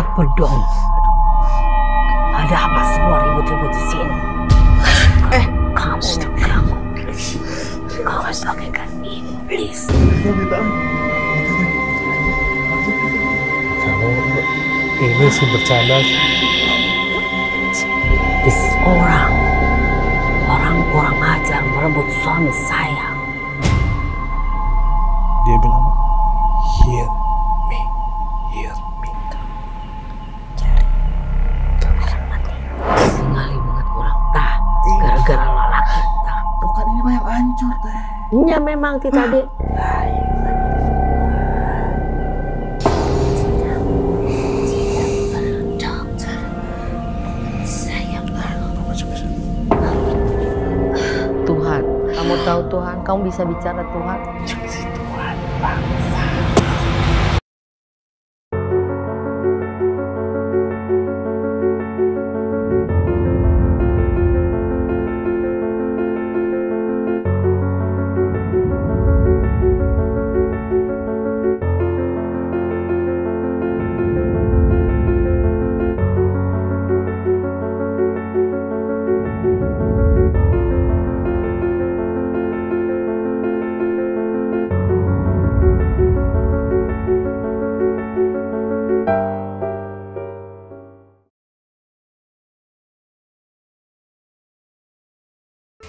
Akbar dong. Ada apa semua ribut-ribut di sini? Kamu bagaikan iblis. Kamu ini sih bercanda. Orang kurang ajar merebut suami saya. Dia bilang, hear me. Ningali banget orang tah, gara-gara lelaki tah. Bukan ini mah yang hancur teh. Nya memang ti tadi. Tuhan, kamu tahu Tuhan, kamu bisa bicara Tuhan. Tuhan bangsa.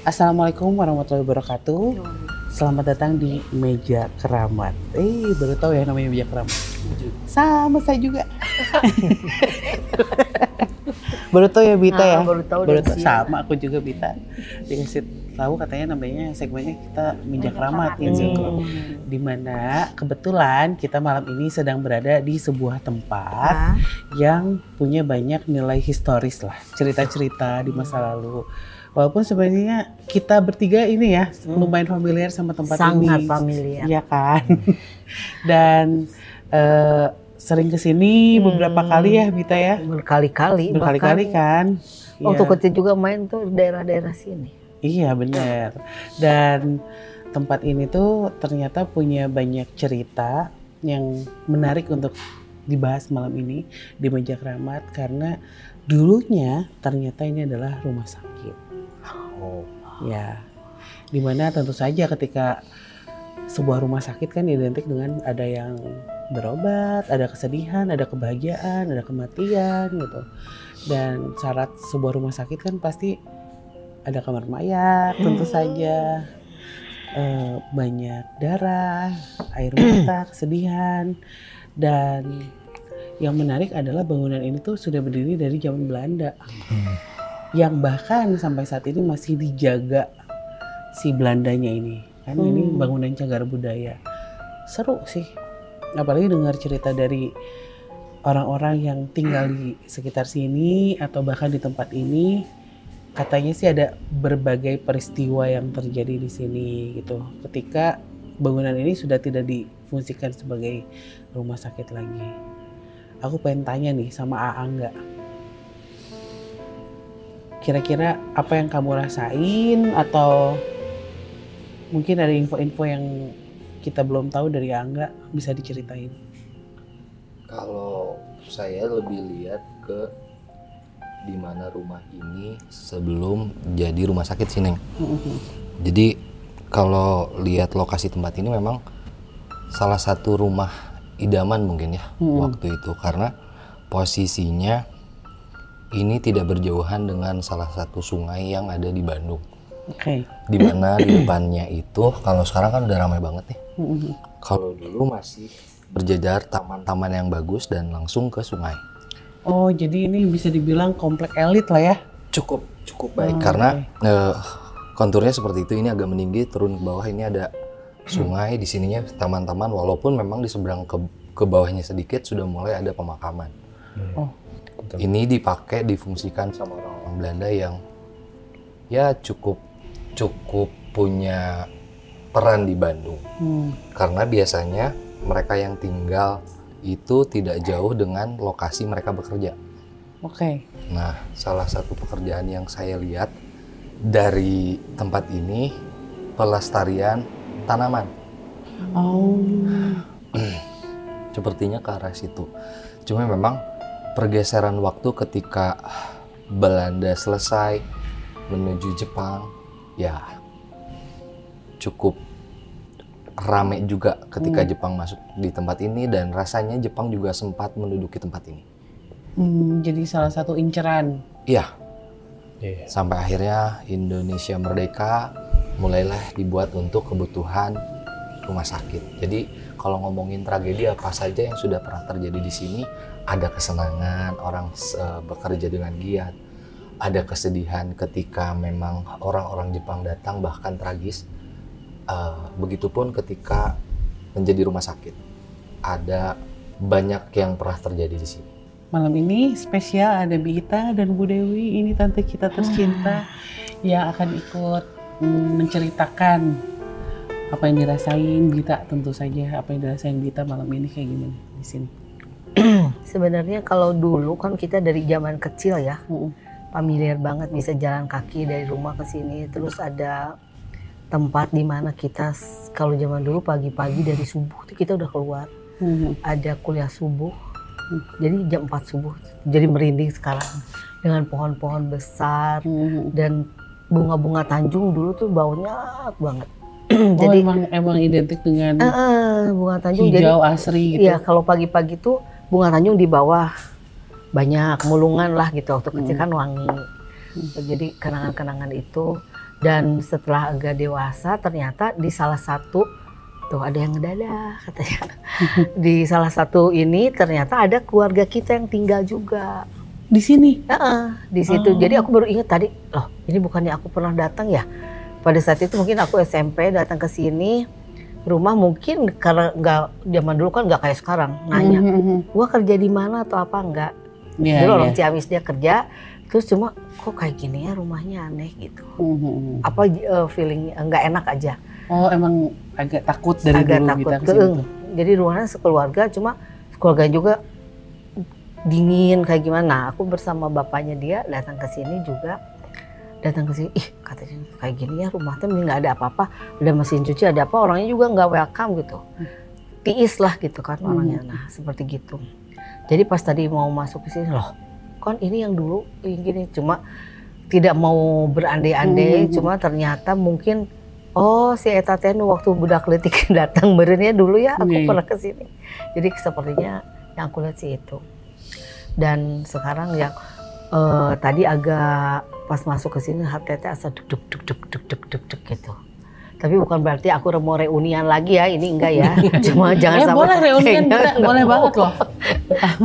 Assalamualaikum warahmatullahi wabarakatuh. Selamat datang di Meja Keramat. Baru tahu ya namanya Meja Keramat. Sama saya juga. Baru tahu ya Bita ya. Baru tahu sama aku juga Bita. Dikasih tahu katanya namanya segmennya kita Meja Keramat gitu. Dimana kebetulan kita malam ini sedang berada di sebuah tempat yang punya banyak nilai historis lah, cerita-cerita di masa lalu. Walaupun sebenarnya kita bertiga ini ya lumayan familiar sama tempat ini. Sangat familiar. Iya kan. Dan sering kesini beberapa kali ya Bita ya. Berkali-kali kan. Waktu Ya. kecil juga main tuh daerah-daerah sini. Iya benar. Dan tempat ini tuh ternyata punya banyak cerita yang menarik untuk dibahas malam ini di Meja Keramat karena dulunya ternyata ini adalah rumah sakit. Ya, dimana tentu saja ketika sebuah rumah sakit kan identik dengan ada yang berobat, ada kesedihan, ada kebahagiaan, ada kematian gitu. Dan syarat sebuah rumah sakit kan pasti ada kamar mayat, tentu saja banyak darah, air mata, kesedihan. Dan yang menarik adalah bangunan ini tuh sudah berdiri dari zaman Belanda. Yang bahkan sampai saat ini masih dijaga si Belandanya ini. Kan ini bangunan cagar budaya. Seru sih. Apalagi dengar cerita dari orang-orang yang tinggal di sekitar sini atau bahkan di tempat ini. Katanya sih ada berbagai peristiwa yang terjadi di sini gitu. Ketika bangunan ini sudah tidak difungsikan sebagai rumah sakit lagi. Aku pengen tanya nih sama Aangga. Kira-kira apa yang kamu rasain atau mungkin ada info-info yang kita belum tahu dari Angga bisa diceritain? Kalau saya lebih lihat ke di mana rumah ini sebelum jadi rumah sakit sih Neng. Jadi kalau lihat lokasi tempat ini memang salah satu rumah idaman mungkin ya waktu itu karena posisinya ini tidak berjauhan dengan salah satu sungai yang ada di Bandung. Oke. Di mana di depannya itu, kalau sekarang kan udah ramai banget nih. Kalau dulu masih berjajar taman-taman yang bagus dan langsung ke sungai. Oh, jadi ini bisa dibilang komplek elit lah ya? Cukup baik karena konturnya seperti itu. Ini agak meninggi, turun ke bawah ini ada sungai, di sininya taman-taman. Walaupun memang di seberang ke bawahnya sedikit sudah mulai ada pemakaman. Oh. Ini dipakai, difungsikan sama orang-orang Belanda yang ya cukup punya peran di Bandung. Karena biasanya mereka yang tinggal itu tidak jauh dengan lokasi mereka bekerja. Oke. Nah, salah satu pekerjaan yang saya lihat dari tempat ini pelestarian tanaman. Oh. Sepertinya ke arah situ. Cuma memang pergeseran waktu ketika Belanda selesai menuju Jepang, ya cukup rame juga ketika Jepang masuk di tempat ini, dan rasanya Jepang juga sempat menduduki tempat ini. Jadi salah satu inceran. Iya. Sampai akhirnya Indonesia merdeka, mulailah dibuat untuk kebutuhan rumah sakit. Jadi kalau ngomongin tragedi apa saja yang sudah pernah terjadi di sini, ada kesenangan, orang bekerja dengan giat, ada kesedihan ketika memang orang-orang Jepang datang, bahkan tragis. Begitupun ketika menjadi rumah sakit, ada banyak yang pernah terjadi di sini. Malam ini spesial ada Bita dan Bu Dewi, ini tante kita tercinta yang akan ikut menceritakan apa yang dirasain Bita, tentu saja apa yang dirasain Bita malam ini kayak gimana di sini. Sebenarnya kalau dulu kan kita dari zaman kecil ya, familiar banget bisa jalan kaki dari rumah ke sini. Terus ada tempat di mana kita kalau zaman dulu pagi-pagi dari subuh tuh kita udah keluar. Ada kuliah subuh. Jadi jam 4 subuh. Jadi merinding sekarang dengan pohon-pohon besar dan bunga-bunga Tanjung dulu tuh baunya banget. Jadi emang identik dengan bunga Tanjung hijau jadi, asri gitu. Iya, kalau pagi-pagi tuh bunga Tanjung di bawah banyak mulungan lah gitu, waktu kecil kan wangi. Jadi kenangan-kenangan itu. Dan setelah agak dewasa ternyata di salah satu tuh ada yang ngedadah katanya. Di salah satu ini ternyata ada keluarga kita yang tinggal juga di sini. Di situ. Jadi aku baru ingat tadi, loh ini bukannya aku pernah datang ya? Pada saat itu mungkin aku SMP datang ke sini, rumah mungkin karena nggak zaman dulu kan nggak kayak sekarang nanya, gua kerja di mana atau apa enggak. Dulu orang Ciamis dia kerja, terus cuma kok kayak gini ya rumahnya aneh gitu. Apa feeling nggak enak aja. Oh emang agak takut dari agak dulu takut. kita kesini. Jadi ruangan sekeluarga, cuma keluarga juga dingin kayak gimana. Nah, aku bersama bapaknya dia datang ke sini juga. Datang ke sini, ih katanya kayak gini ya rumah tuh nggak ada apa-apa, ada mesin cuci, ada apa, orangnya juga nggak welcome gitu, tiis lah gitu kan orangnya. Nah seperti gitu. Jadi pas tadi mau masuk ke sini, loh kan ini yang dulu gini, cuma tidak mau berandai-andai, cuma ternyata mungkin oh si Eta Tenu waktu budak letik datang berenya dulu ya aku pernah ke sini. Jadi sepertinya yang aku lihat sih itu. Dan sekarang yang tadi agak pas masuk ke sini hati asa duk gitu. Tapi bukan berarti aku mau reunian lagi ya, ini enggak ya. Cuma jangan sampai boleh reunian, boleh banget loh.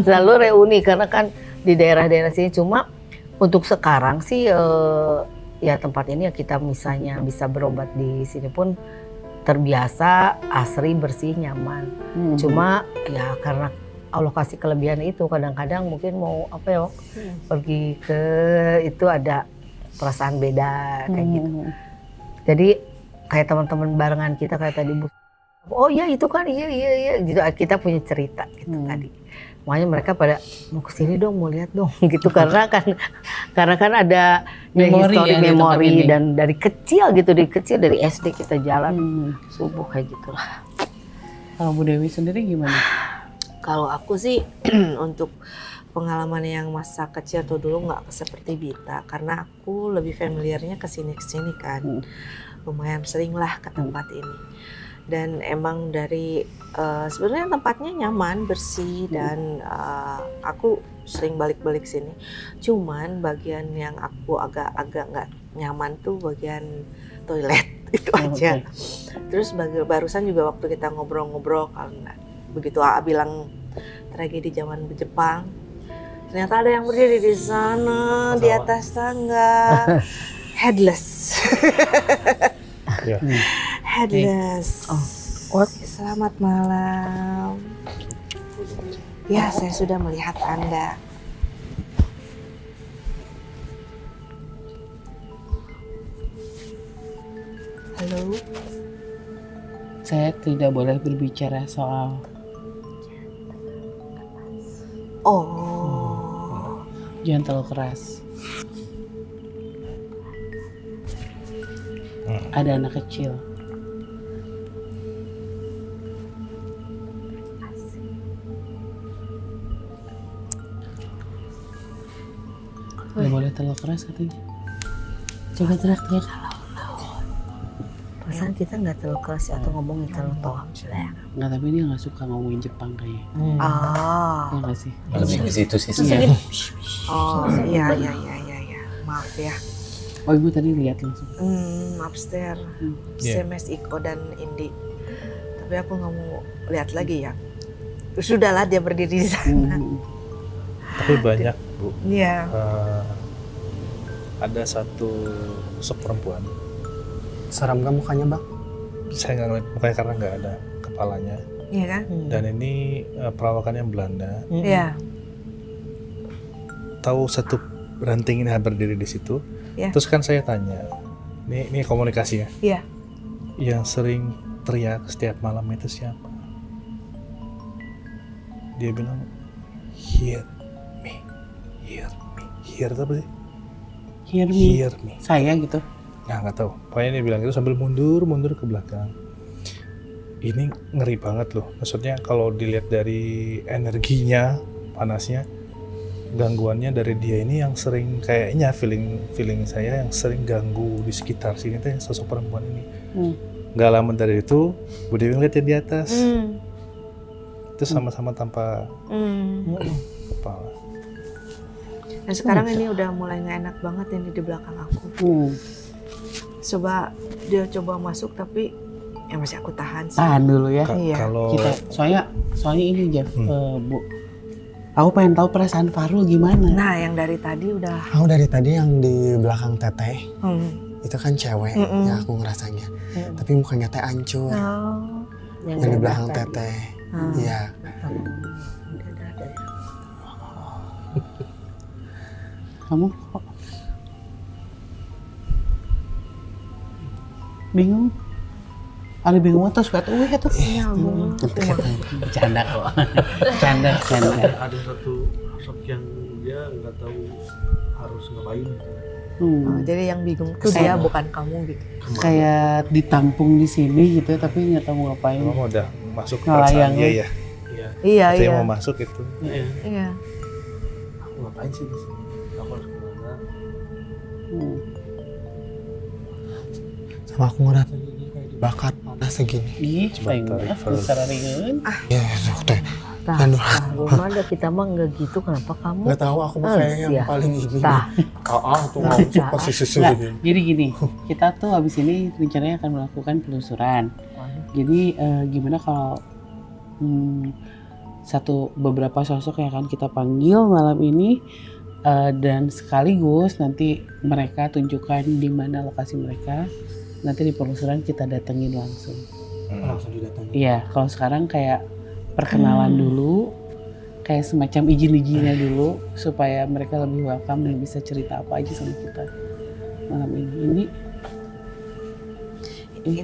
Selalu reuni karena kan di daerah-daerah sini, cuma untuk sekarang sih ya tempat ini ya kita misalnya bisa berobat di sini pun terbiasa, asri, bersih, nyaman. Cuma ya karena Allah kasih kelebihan itu, kadang-kadang mungkin mau apa ya pergi ke itu ada perasaan beda kayak gitu. Jadi kayak teman-teman barengan kita kayak tadi oh iya itu kan iya gitu, kita punya cerita gitu tadi. Makanya mereka pada mau kesini dong, mau lihat dong gitu karena kan ada memori dan dari kecil gitu, dari SD kita jalan subuh kayak gitulah. Kalau Bu Dewi sendiri gimana? Kalau aku sih untuk pengalaman yang masa kecil tuh dulu nggak seperti Bita, karena aku lebih familiarnya kesini kan, lumayan sering lah ke tempat ini. Dan emang dari sebenarnya tempatnya nyaman, bersih, dan aku sering balik-balik sini. Cuman bagian yang aku agak nggak nyaman tuh bagian toilet itu aja. Terus barusan juga waktu kita ngobrol-ngobrol karena begitu AA bilang tragedi zaman Jepang, ternyata ada yang berdiri di sana di atas tangga, headless. Headless. Selamat malam. Ya, saya sudah melihat Anda. Halo. Saya tidak boleh berbicara soal jangan terlalu keras. Ada anak kecil. Gak boleh terlalu keras katanya. Coba teriak-teriak. Perasaan kita nggak terlalu keras atau ngomongin terlalu toh. Nggak, tapi dia nggak suka ngomongin Jepang kayaknya. Oh. Ya nggak sih? Lebih ke situ sih. Iya. Oh, iya. Maaf ya. Oh, ibu tadi lihat langsung. Upstairs. Iya. Mas Iko dan Indi. Tapi aku nggak mau lihat lagi ya. Sudahlah dia berdiri di sana. Tapi banyak Bu. Iya. Ada satu sosok perempuan. Seram gak mukanya bang? Saya nggak ngeliat mukanya karena nggak ada kepalanya. Iya kan? Dan ini perawakannya Belanda. Iya. Tahu satu ranting ini berdiri di situ. Iya. Terus kan saya tanya, ini komunikasi ya. Iya. Yang sering teriak setiap malam itu siapa? Dia bilang, hear me. Hear itu apa sih? Hear me. Hear me. Saya gitu. Nah nggak tahu. Pokoknya dia bilang itu sambil mundur ke belakang. Ini ngeri banget loh. Maksudnya kalau dilihat dari energinya, panasnya, gangguannya dari dia ini yang sering kayaknya feeling saya yang sering ganggu di sekitar sini tuh yang sosok perempuan ini. Nggak lama dari itu, Bu Dewi ngeliat dia di atas. Itu sama-sama tanpa kepala. Dan sekarang ini udah mulai nggak enak banget ini di belakang aku. Dia coba masuk tapi ya masih aku tahan sih. Tahan dulu ya. Iya. Kalau Kita soalnya ini Jeff, Bu. Aku pengen tahu perasaan Farul gimana. Nah, yang dari tadi udah. Aku dari tadi yang di belakang teteh Hmm. itu kan cewek ya aku ngerasanya. Tapi mukanya teh hancur. Oh. Yang di belakang teteh. Iya. Kamu kok bingung? Ada bingung atau suka tuh itu? Iya, Bercanda kok. Bercanda. ada satu sosok yang dia nggak tahu harus ngapain. Oh, jadi yang bingung tuh dia bukan kamu gitu. Kayak ditampung di sini gitu tapi nggak tahu ngapain. Emang udah masuk ke Ngelayang. perasaan dia ya? Iya, Katanya iya. mau masuk itu. Iya. Aku ngapain sih di sini? Aku harus kemana? Sama aku ngerasa kayak dibakar panas segini. Ih, Coba tarik, Farul. besar ringan. Iya, teh. Tah, rumah ada kita mah nggak gitu, kenapa kamu? Gak tahu aku mah kayak yang Sia. paling ini. Tah. Tuh mau posisi Nggak, segini. jadi gini, kita tuh abis ini rencananya akan melakukan penelusuran. Jadi gimana kalau beberapa sosok yang akan kita panggil malam ini dan sekaligus nanti mereka tunjukkan di mana lokasi mereka. Nanti di penelusuran kita datengin langsung. Langsung didatangin. Iya, kalau sekarang kayak perkenalan dulu, kayak semacam izin-izinnya dulu supaya mereka lebih welcome dan bisa cerita apa aja sama kita malam ini.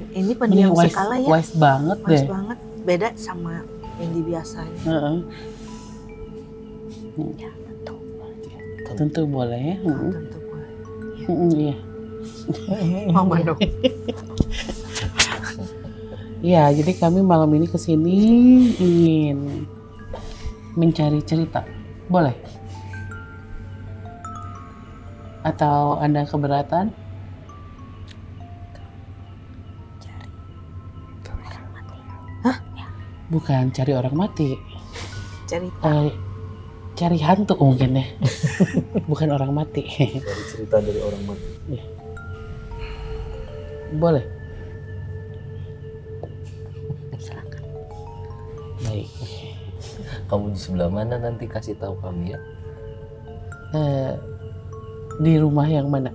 Ini pendiam wise, sekali ya. wise banget Wise deh. banget. Beda sama yang di biasanya. Heeh. Ya, tentu. Tentu boleh ya. Tentu boleh. Iya. Mama dong. Iya, jadi kami malam ini kesini ingin mencari cerita. Boleh? Atau Anda keberatan? Bukan cari orang mati. Cerita. Cari hantu mungkin ya. Bukan orang mati. Dari cerita dari orang mati. Boleh? Baik. Kamu di sebelah mana nanti kasih tahu kami ya. Di rumah yang mana?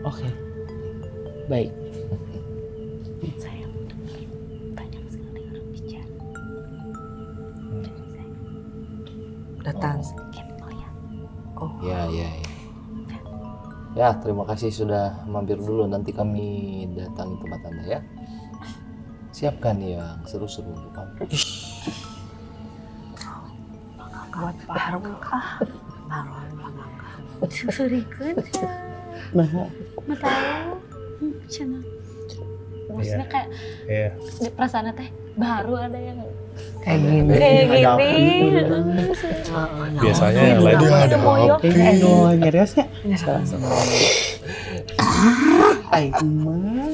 Oke. Baik. Saya mendengar banyak sekali orang bicara. Datang. Oh, Ya. Ya, terima kasih sudah mampir dulu. Nanti kami datangi tempat Anda ya. Siapkan yang seru-seru untuk kamu. Buat Farul kah? Susurikan Nah, tahu cina maksudnya kayak Iya. di perasaan teh baru ada yang Kayak gini. Kayak Ada gini. Biasanya yang lain Dia ada api. Aduh, nyerios ya? Aing mah.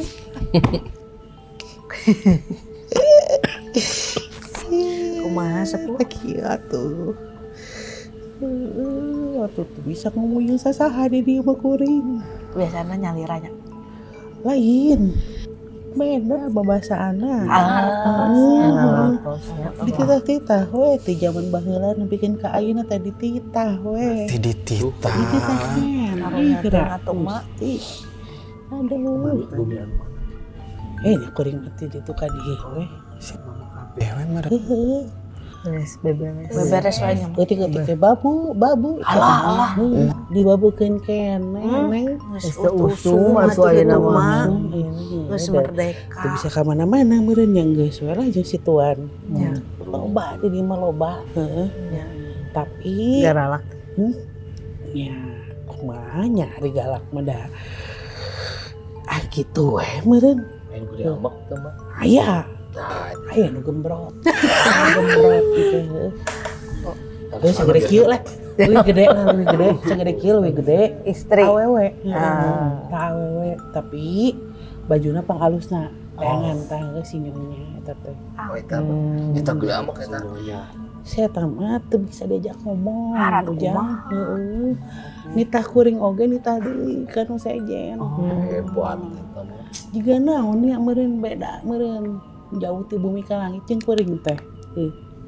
Kumaha sepuh? Lagi atuh. Waktu tuh bisa ngomongin sasaha di dia mah kuring. Biasanya nyaliranya. Lain. Beda babasaana. Di titah-titah we ti zaman baheula nu bikin ka ayeuna teh di titah we. Tidak Di titah ken. Karunya teh Gerak atuh mah. Gusti. Aduh. Nya kuring mati di tu ka dieu we. Dewe mah Heuheuh. Beberes. Beberes wae nya. Ketika teh babu. Alah. Dibabukeun keneh neng. Geus usum atuh ayeuna mah. Geus merdeka. Teu bisa ka mana-mana meureun yang geus we lah jeung situan. Ya. Loba di dieu mah loba. Heeh. Ya. Tapi Garalak. ya kumaha nyari galak mah dah. Ah kitu we meureun. Main kuliah ambak tuh mah. Aya Nah, nu gembrot. Gembrot gitu. Terus segede kieu lah. Leuwih gede lah, leuwih gede. Segede kieu leuwih gede. Istri. Awewe. Tah awewe, tapi bajuna pang halusna. Bayangan tah geus sinyonya eta teh. oh eta kuliah ambak eta. Saya tamat teu bisa diajak ngomong. Harat Ujang. kumaha? Heeh. Nitah kuring oge nitah deui kan nu sejen. Hebat eta mah. Jiga naon ya meureun beda meureun. Jauh ti bumi ka langit jeung kuring teh.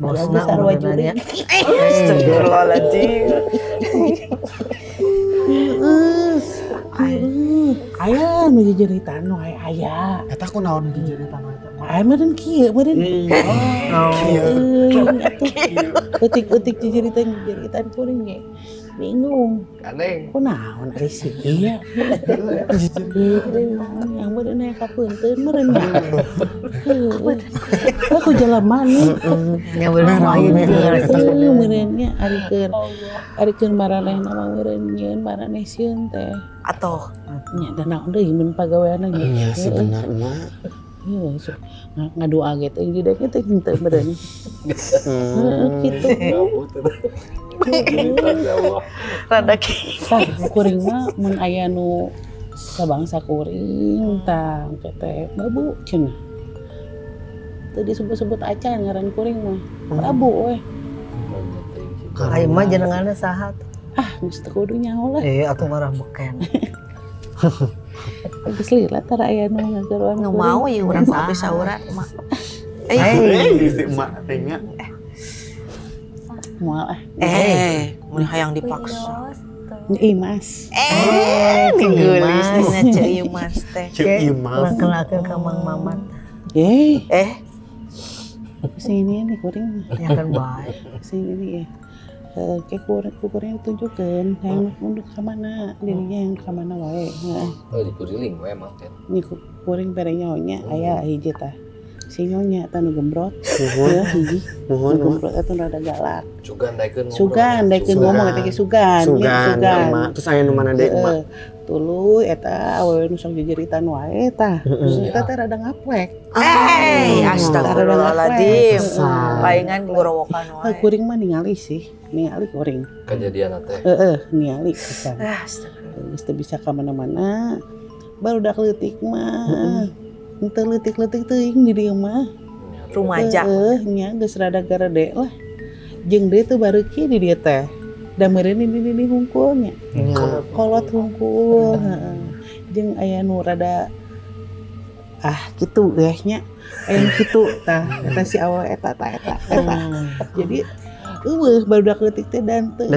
Bosna sarua urang jurig. Astagfirullahaladzim. Aya nu jejeritan nu aya. Eta ku naon jadi tanah eta. Aya meureun kieu meureun. Eutik jejeritan kuring ge. Bingung. Aneh. Kunaon ari sih ieu? Yang meureun aya kapeunteun meureun nya. Aku jelema nih. Nya bener mah ieu Meureun nya arikeun maraneh nama meureun nyeun maraneh sieun teh. Atuh. Nya da naon deui mun pagaweanna ge. Iya sebenarnya. Iya, ngadoa ge teh di dek teh henteu meureun. Kitu. Rada Tah kuring mah mun aya nu sabangsa kuring tah teh babu cenah. Teu disebut-sebut acan ngaran kuring mah. Babu we. Ayo mah jenenganna saha? Ah, geus teu kudu nyaho lah. Atuh marah beken. Geus lila tara aya nu ngageruan. nu mau ieu urang mah bisa urang mah. Si emak teh nya. Moal Mun hayang dipaksa. Ih Mas. Tinggulis dina ceu ieu Mas teh. Ceu ieu mah. Kenalkeun ka Mang Mamat. Sini nih kuring. Ya kan baik. Sini nih ya. Kayak kuring tunjukkeun hayang mundur ka mana, dirinya yang ka mana wae. Heeh. Oh di kuriling we emang kan. Ini kuring pere nyahonya aya hiji tah. Si nyonya tah nu gembrot. Hiji. Nu gembrot eta rada galak. Sugan daekeun ngomong eta ge sugan. Sugan. Terus aya nu mana deuk mah. Tuluy eta awewe nu sok jejeritan wae tah. Eta teh rada ngaplek. Astagfirullahaladzim. Palingan gorowokan wae. Kuring mah ningali kuring. kejadian teh. Ningali pisan. Geus teu bisa ka mana-mana. Barudak leutik mah. Henteu leutik-leutik teuing di dieu mah. Rumaja. Nya geus rada garede lah. Jeung deui teu bareuki di dieu teh. Da meureun di hungkulnya. Kolot hungkul. Heeh. Jeung aya nu rada kitu guys nya. Aya kitu tah eta si awal eta. Jadi barudak leutik teh dan teu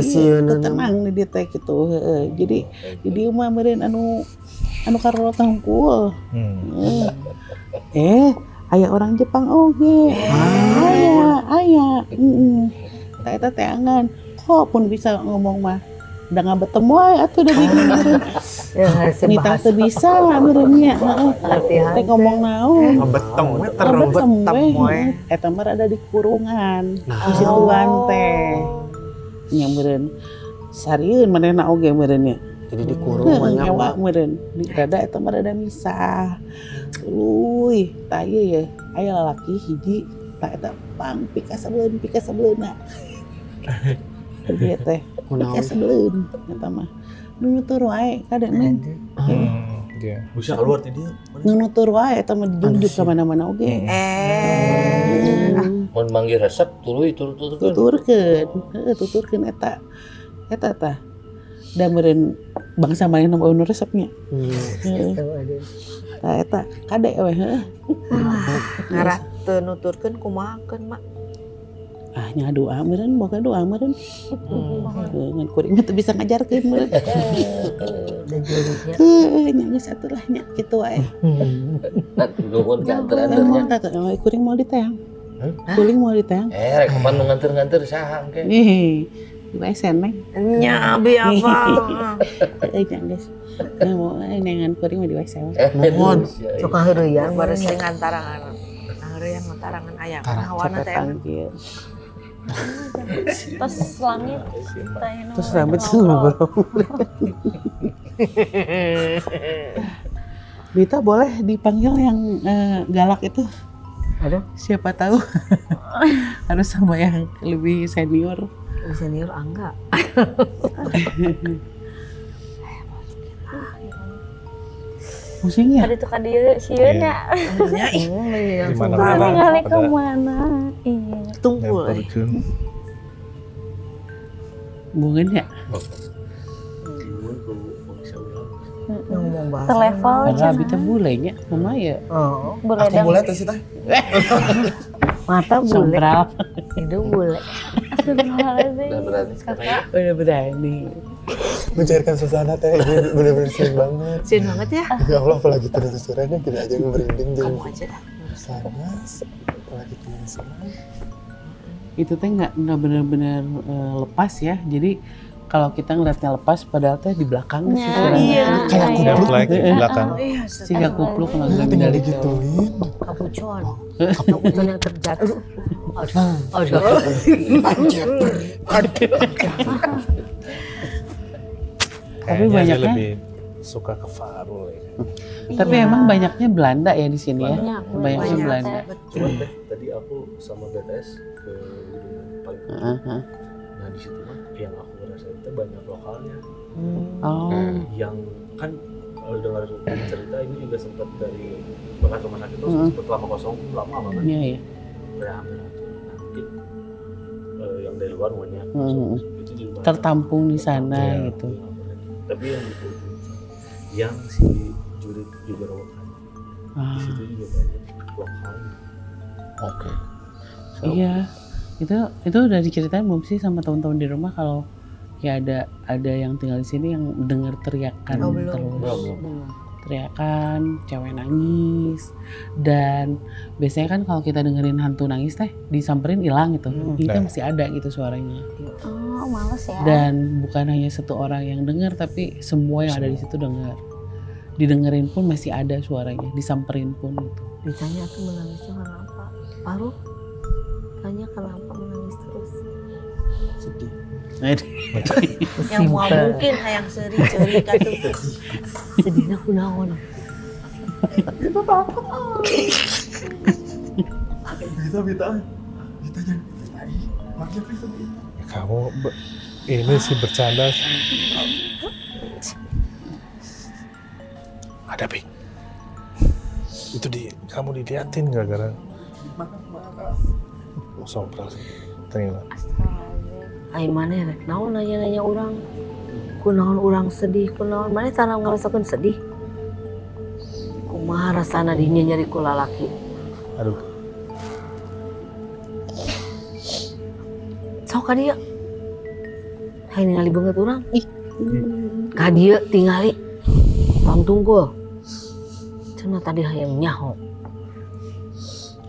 tenang di dieu teh kitu. Heeh. Jadi di dieu mah meureun anu karolot hungkul. Aya orang Jepang oge. Aya. Tah eta teangan. Kok pun bisa ngomong mah. Da ngabetem wae atuh da bingung. Nitah teu bisa meureun nya. Heeh. Teh ngomong naon? Ngabetem we Ngabetem we. Eta mah rada di kurungan. Di situan teh. Nya meureun sarieun manehna oge meureun nya. Jadi dikurung banyak Pak meureun. Rada eta mah rada misah. Tah ieu ya, aya lalaki hiji eta pang pika sableuna. Dia teh pika sableun eta mah. Nu nutur wae kadang mah. Dia. Bisa keluar teh dia. Nu nutur wae eta mah dijunjuk ka mana-mana oge. Mun manggil resep tuluy tuturkeun eta tah. Da meureun bangsa main nu resepnya. Tah eta kade we heuh. Ngara teu nuturkeun kumahakeun mak. Ah nya doa meureun boga doa meureun. Ngan kuring teh bisa ngajarkeun meureun. Nya geus atuh lah nya kitu wae. nuhun ka anteur-anteurnya. Kuring mau diteang. Kuring mau diteang. Rek kapan nu nganter-nganter saha engke. Nih, di WC neng. Nya abi apa? Nya geus. Mau nengan kuring mah di WC. Mohon, suka heureuyang Baru sing ngantarangan. Heureuyang ngantarangan aya hawana teh. Tos langit. Terus rambut ngobrol. Bita boleh dipanggil yang galak itu? Aduh, Siapa tahu harus sama yang lebih senior. senior Angga. Pusing ya? Tadi tuh kan dia sieun ya. Di mana Tinggal ke pada mana? Iya. Tunggu. nyamperkeun. Bungan ya? Ngomong bahasa. Televel Karena Bita bulenya, mama ya. Oh, Aku beredar. boleh tuh sih teh. mata bule, Sombral. hidung bule. Udah berani sekarang. Udah berani. Mencairkan suasana teh ini bener-bener sih banget. Sin banget ya. Ya Allah apalagi penelusurannya tidak aja yang merinding Kamu jadi aja dah. panas. Apalagi penelusuran. Itu teh nggak benar-benar lepas ya. Jadi kalau kita ngeliatnya lepas, padahal teh di belakang sih. Iya. Kayak aku Dia belum flag di belakang. Iya, Si gak kupluk kalau tinggal tinggal di digituin. Kapucon. Kapucon yang terjatuh. Aduh. Tapi Kayaknya dia banyaknya- lebih suka ke Farul ya. Tapi emang banyaknya Belanda ya di sini ya. Banyak. Banyaknya Banyak. Belanda. Cuman teh tadi aku sama BTS ke gedung paling Heeh. nah di situ mah yang aku ngerasain itu banyak lokalnya Oh. yang kan kalau dengar cerita ini juga sempat dari bekas rumah sakit itu Mm-mm. sempat lama kosong lama banget Iya ya. kayak hampir hancur. Nah, mungkin yang dari luar banyak Mm-mm. itu juga Tertampung di sana Iya. gitu. tapi yang itu yang si Jurit juga rawatan di Ah, situ juga banyak lokalnya. Oke. iya. Itu udah diceritain belum sih sama teman-teman di rumah kalau ya ada yang tinggal di sini yang dengar teriakan Oh, belum. terus. Belum. Teriakan, cewek nangis, dan biasanya kan kalau kita dengerin hantu nangis teh disamperin hilang gitu. Ini Nah. masih ada gitu suaranya. Oh, males ya. Dan bukan hanya satu orang yang dengar, tapi semua yang ada di situ dengar. Didengerin pun masih ada suaranya, disamperin pun gitu. Ditanya aku menangisnya karena apa? Paru? Tanya kenapa menangis terus? Sedih. Yang mau mungkin hayang seri-seri katuh. Sedihnya kunaon. Bita jangan lagi. Makanya bisa Bita. Kamu ini sih bercanda. Ada Pik. Itu kamu diliatin gara-gara sompral sih. Ternyata. Ai mana rek? Naon nanya-nanya orang? Kunaon orang sedih? Kunaon mana tanam ngerasakan sedih? Kumaha rasana dinya nyari ku lalaki? Aduh. Sok ka dieu. Hai ningali banget orang. Ka dieu tingali. Tong tunggu. Cenah tadi hayang nyaho.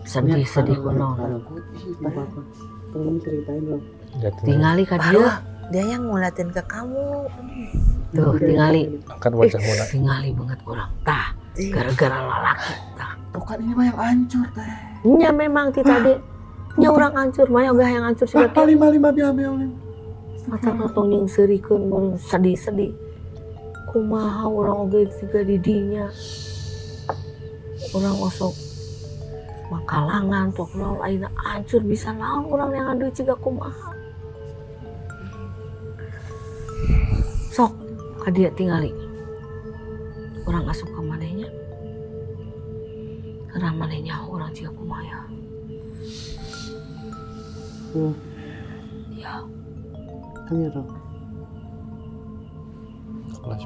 Sedih kunaon. Tolong ceritain dong. Tingali ka dieu. Dia yang ngeliatin ke kamu. Tuh tingali. Angkat wajah mula. Tingali banget orang. Tah, gara-gara lalaki. Tah. Tuh kan ini mah yang hancur teh. Nya memang ti tadi. Nya orang hancur, mana oge hayang hancur sih. Apa 55 biamel. Mata katong yang serikeun mun sedih-sedih. Kumaha urang oge siga di dinya. Urang osok makalangan tuh naon aina hancur bisa naon urang yang adu ciga kumaha. Sok ka dia tingali. Urang asup ka manehnya. Karena manehnya urang ciga kumaha ya. Ya. Ayo dong. Kelas.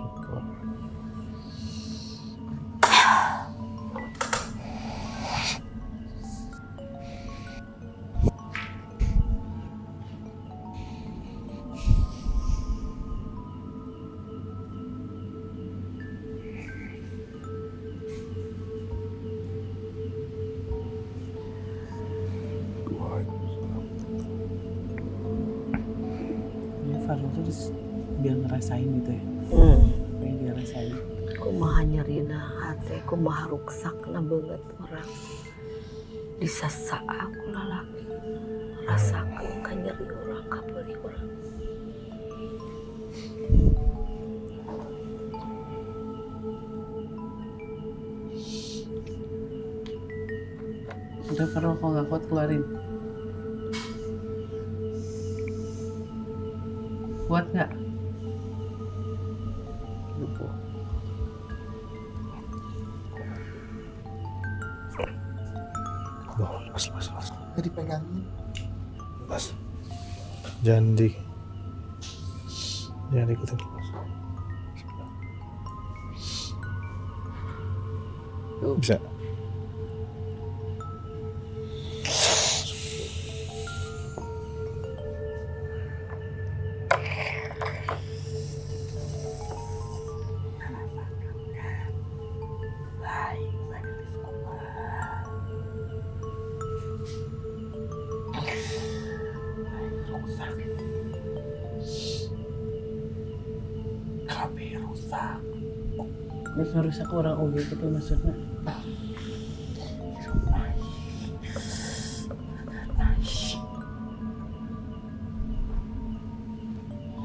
Farel tuh biar ngerasain gitu ya. Pengen dia rasain. Kumaha nyerina hati, kumaha ruksakna banget orang. Disasa aku lalaki. Rasakan ka nyeri orang, ka beri orang. Udah Farel kalau nggak kuat keluarin. Kuat nggak? Lupa. Mas. Jadi pegangin. Mas. Jangan ikutin Mas. Bisa. Terus ngerusak orang oge gitu maksudnya.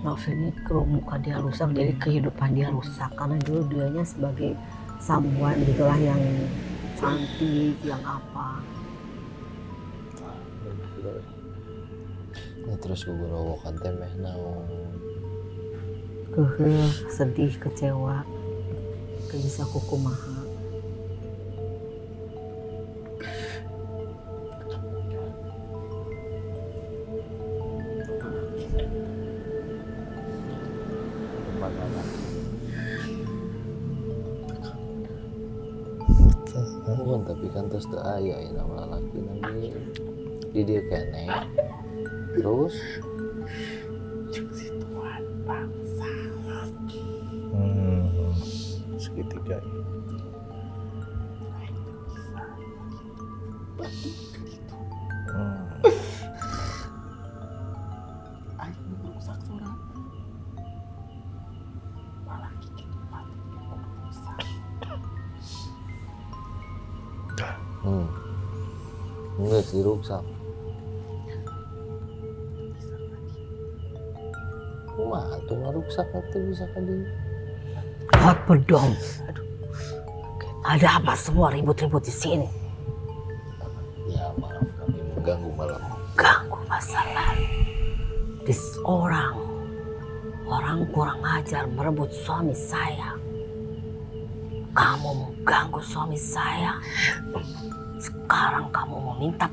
Maksudnya kalau muka dia rusak, jadi kehidupan dia rusak. Karena dulu dianya sebagai someone gitulah yang cantik, yang apa. Nah, terus gugurawokan teh meh naon? Keuheuh, sedih, kecewa. Teu bisa kukumaha. Bukan, tapi kan terus teu aya nama lalaki nami di dia kene. Terus segitiga. Enggak sih rusak. Kumaha tuh ngarusak atau bisa kali? Hot bedong. Aduh. Ada apa semua ribut-ribut di sini? Ya maaf kami mengganggu malam. Ganggu masalah. Orang kurang ajar merebut suami saya. Kamu mengganggu suami saya. Sekarang kamu mau minta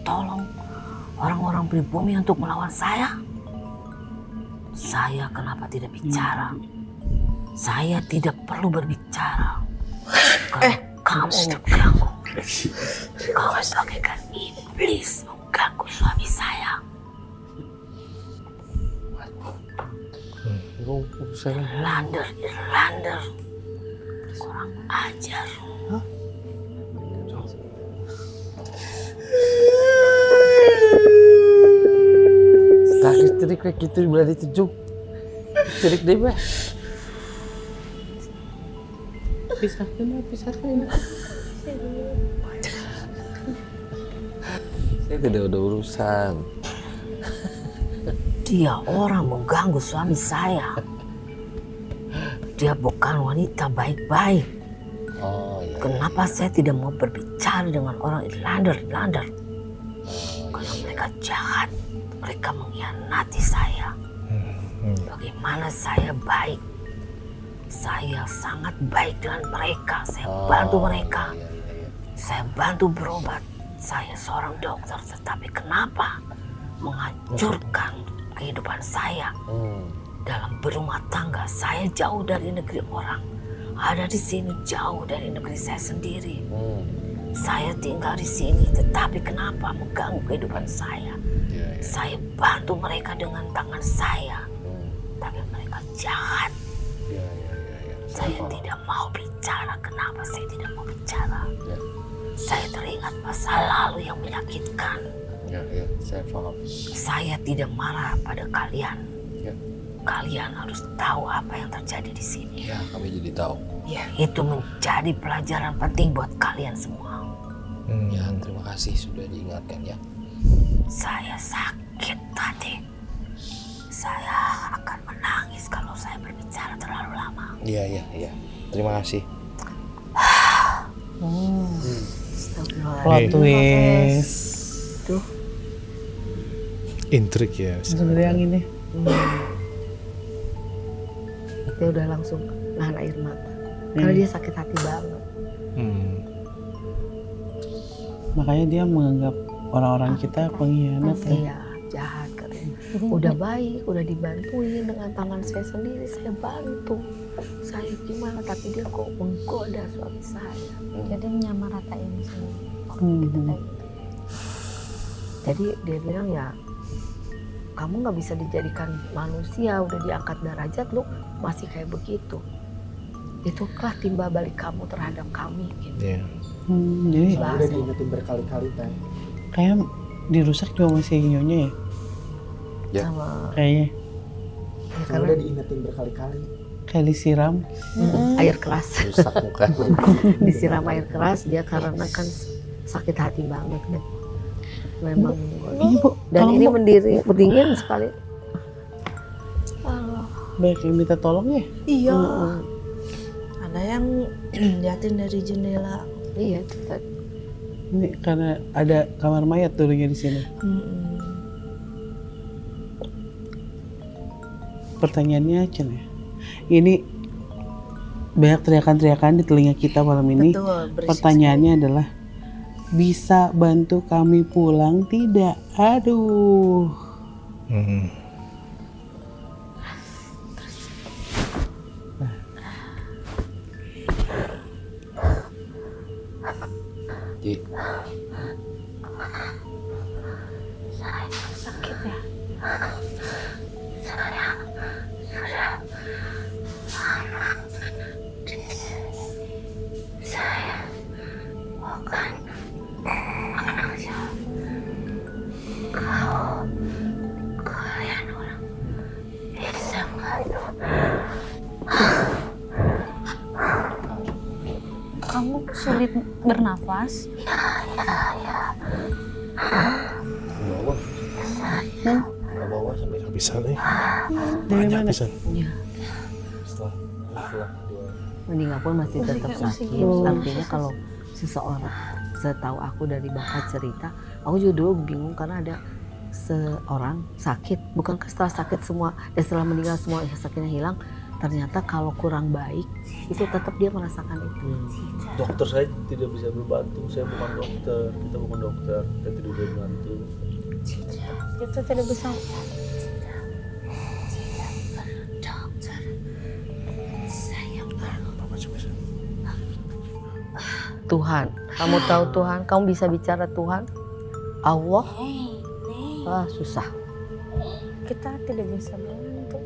tolong orang-orang pribumi untuk melawan saya? Saya kenapa tidak bicara? Saya tidak perlu berbicara. Kamu mengganggu. Kau bagaikan iblis mengganggu suami saya. Irlander. Kurang ajar. Sakit terik kayak gitu belah ditujuk. Terik deh bah. Pisahkan. Saya tidak ada urusan. Dia orang mengganggu suami saya. Dia bukan wanita baik-baik. Oh iya. Kenapa saya tidak mau berbicara dengan orang Irlander? Karena mereka jahat, mereka mengkhianati saya. Bagaimana saya baik? Saya sangat baik dengan mereka. Saya bantu mereka. Saya bantu berobat. Saya seorang dokter, tetapi kenapa menghancurkan kehidupan saya dalam berumah tangga? Saya jauh dari negeri orang. Ada di sini jauh dari negeri saya sendiri. Saya tinggal di sini, tetapi kenapa mengganggu kehidupan saya? Saya bantu mereka dengan tangan saya, tapi mereka jahat. Saya tidak mau bicara. Kenapa saya tidak mau bicara? Saya teringat masa lalu yang menyakitkan. Saya paham. Saya tidak marah pada kalian. Kalian harus tahu apa yang terjadi di sini. Ya, kami jadi tahu. Itu menjadi pelajaran penting buat kalian semua. Ya, terima kasih sudah diingatkan ya. Saya sakit tadi. Saya akan menangis kalau saya berbicara terlalu lama. Iya. Terima kasih. Plot twist. Tuh. Intrik ya. Sebenarnya yang ini. Dia udah langsung nahan air mata. Karena dia sakit hati banget. Makanya dia menganggap orang-orang kita pengkhianat ya. Iya, jahat katanya. Udah baik, udah dibantuin dengan tangan saya sendiri, saya bantu. Saya gimana, tapi dia kok menggoda suami saya. Jadi menyamaratain semua orang Hmm. kita kayak gitu. Jadi dia bilang ya, kamu nggak bisa dijadikan manusia, udah diangkat derajat, lu masih kayak begitu. Itulah timbal balik kamu terhadap kami gitu. Iya. Jadi Soalnya udah diingetin berkali-kali Teh. kayak dirusak juga masih nyonya ya. Ya. Sama Kayaknya ya, Soalnya karena udah diingetin berkali-kali. kayak disiram. air keras. Rusak muka. Disiram air keras dia karena kan sakit hati banget kan. Memang Ini Bu, dan tolong ini Bu. berdingin sekali. Banyak yang minta tolong ya. Iya. Ada yang liatin dari jendela. Iya itu tadi. Ini karena ada kamar mayat dulunya di sini. Pertanyaannya Cen ya. Ini banyak teriakan-teriakan di telinga kita malam ini. Betul, berisik Pertanyaannya adalah bisa bantu kami pulang tidak? Aduh. Ji, Sakit ya. Kamu sulit bernafas. bawa. Bawa sampai Nggak bisa nih. Dari Banyak mana? bisa. Iya. setelah dia. Meninggal pun masih tetap sakit. Artinya kalau seseorang, setahu aku dari bakat cerita, aku juga dulu bingung karena ada seorang sakit, bukankah setelah sakit semua dan setelah meninggal semua sakitnya hilang? Ternyata kalau kurang baik itu tetap dia merasakan itu. Dokter saya tidak bisa berbantu, saya bukan dokter, kita bukan dokter, kita tidak bisa bantu. Itu tidak bisa. Tuhan, kamu tahu Tuhan, kamu bisa bicara Tuhan, Allah, susah. Kita tidak bisa bantu.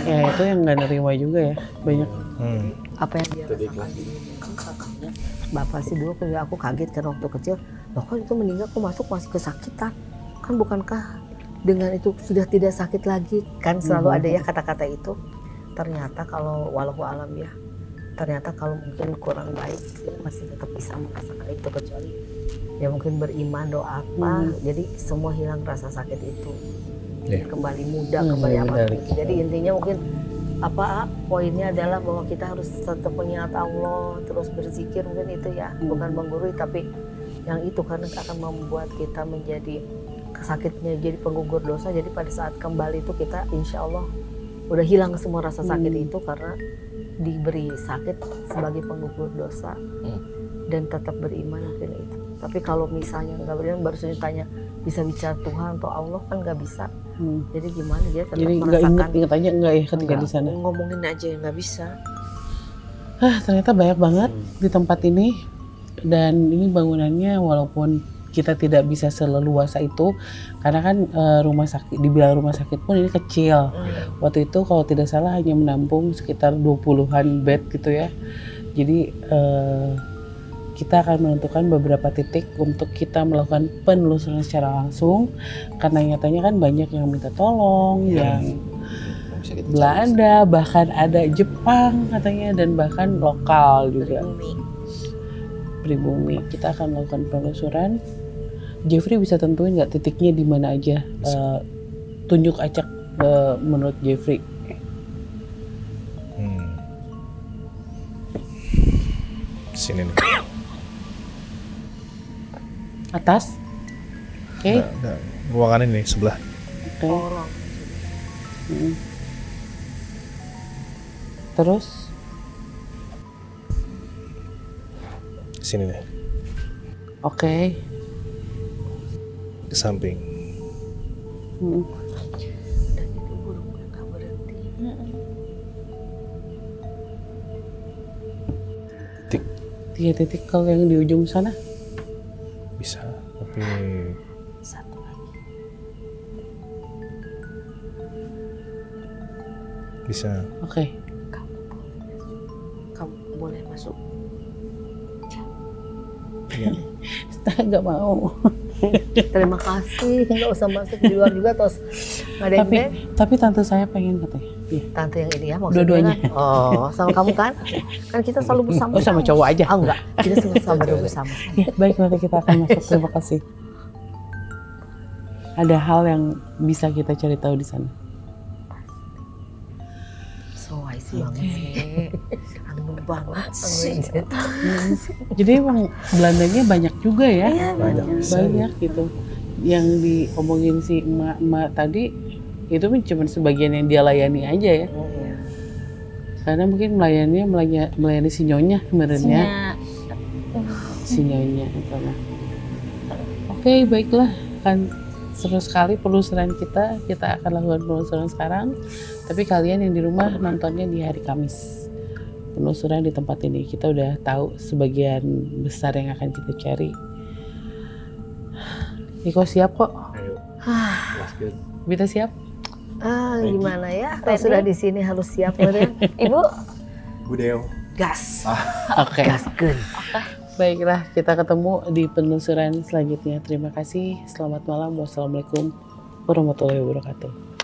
Ya itu yang nggak nerima juga ya banyak. Apa yang dia rasakan ini katanya bapak sih dulu ketika aku kaget kan waktu kecil, loh kok itu meninggal kok masuk masih kesakitan, kan bukankah dengan itu sudah tidak sakit lagi, kan selalu ada ya kata-kata itu. Ternyata kalau walau alam ya, ternyata kalau mungkin kurang baik dia masih tetap bisa merasakan itu, kecuali ya mungkin beriman, doa apa, jadi semua hilang rasa sakit itu. Kembali muda, kembali apa gitu. Jadi intinya mungkin apa poinnya adalah bahwa kita harus tetap mengingat Allah, terus berzikir, mungkin itu ya, bukan menggurui, tapi yang itu karena akan membuat kita menjadi sakitnya jadi penggugur dosa. Jadi pada saat kembali itu kita insya Allah udah hilang semua rasa sakit itu karena diberi sakit sebagai penggugur dosa dan tetap beriman mungkin itu. Tapi kalau misalnya nggak beriman, baru saja ditanya bisa bicara Tuhan atau Allah kan nggak bisa. Jadi gimana dia tetap Jadi merasakan? inget aja enggak ya ketika di sana? Ngomongin aja yang nggak bisa. Ternyata banyak banget di tempat ini, dan ini bangunannya walaupun kita tidak bisa seleluasa itu karena kan rumah sakit, dibilang rumah sakit pun ini kecil. Waktu itu kalau tidak salah hanya menampung sekitar 20-an bed gitu ya. Jadi kita akan menentukan beberapa titik untuk kita melakukan penelusuran secara langsung, karena nyatanya kan banyak yang minta tolong, yang Belanda, bahkan ada Jepang katanya, dan bahkan lokal juga. Pribumi. Kita akan melakukan penelusuran. Jeffrey bisa tentuin nggak titiknya di mana aja? Tunjuk acak menurut Jeffrey. Sini nih. Atas. Oke. Nah, ruangan ini sebelah. Oke. Terus sini nih. Oke. Ke samping. Dan itu burungnya nggak berhenti. Tiga titik kalau yang di ujung sana Bisa, tapi Satu lagi. bisa. oke. Kamu boleh masuk. Nggak mau. Terima kasih, nggak usah masuk di luar juga terus nggak ada yang bed. Tapi tante saya pengen katanya. Iya. Tante yang ini ya maksudnya Dua-duanya. kan? Oh, sama kamu kan? Kan kita selalu bersama. Oh, sama cowok aja. Oh enggak, kita sama bersama. Ya, baik, nanti kita akan masuk. Terima kasih. Ada hal yang bisa kita cari tahu di sana. So wise banget sih. Anggun banget sih. Jadi emang Belandanya banyak juga ya. Iya, Banyak gitu. Yang diomongin si emak-emak tadi itu cuma sebagian yang dia layani aja ya. Karena mungkin melayani si nyonya sebenarnya. Si nyonya itu lah. Oke, baiklah, kan seru sekali penelusuran kita. Kita akan lakukan penelusuran sekarang. Tapi kalian yang di rumah nontonnya di hari Kamis. Penelusuran di tempat ini kita udah tahu sebagian besar yang akan kita cari. Niko siap kok. Ayo. Let's go. Vita siap? Gimana ya? Kalau sudah di sini harus siap ya. Ibu, Budeo. Gas. Oke. Gaskeun. Baiklah, kita ketemu di penelusuran selanjutnya. Terima kasih. Selamat malam. Wassalamualaikum warahmatullahi wabarakatuh.